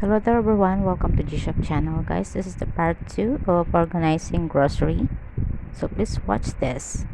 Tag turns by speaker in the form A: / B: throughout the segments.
A: Hello there everyone, welcome to G-Shop channel guys. This is the part 2 of organizing grocery. So please watch this.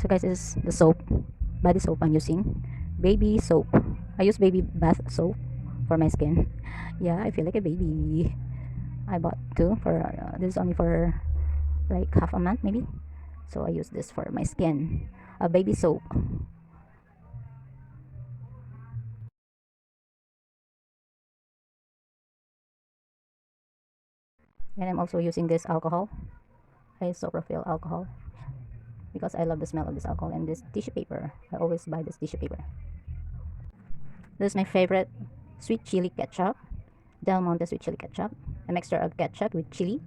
A: So guys, this is the soap, body soap I'm using. Baby soap. I use baby bath soap for my skin. Yeah, I feel like a baby. I bought two for this is only for like half a month maybe. So I use this for my skin. A baby soap. And I'm also using this alcohol, isopropyl alcohol, because I love the smell of this alcohol. And this tissue paper, I always buy this tissue paper. This is my favorite sweet chili ketchup, Del Monte sweet chili ketchup, a mixture of ketchup with chili.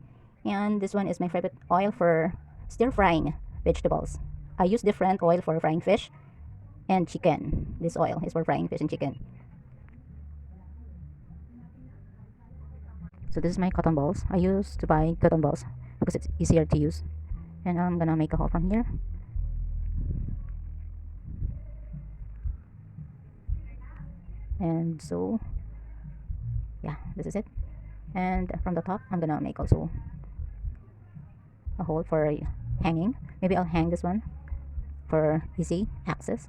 A: And this one is my favorite oil for stir frying vegetables. I use different oil for frying fish and chicken. This oil is for frying fish and chicken. So this is my cotton balls. I used to buy cotton balls because it's easier to use. And I'm gonna make a hole from here. And so yeah, this is it. And from the top I'm gonna make also a hole for hanging. Maybe I'll hang this one for easy access.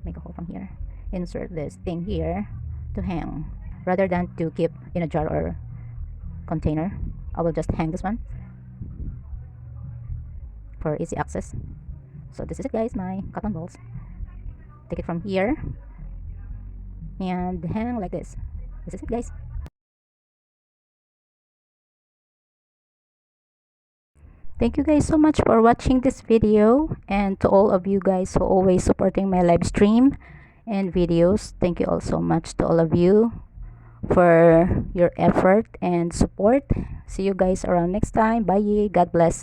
A: Make a hole from here, insert this thing here to hang rather than to keep in a jar or container. I will just hang this one for easy access. So this is it, guys, my cotton balls. Take it from here and hang like this. This is it, guys. Thank you guys so much for watching this video, and to all of you guys who always supporting my live stream and videos. Thank you all so much to all of you for your effort and support. See you guys around next time. Bye. God bless.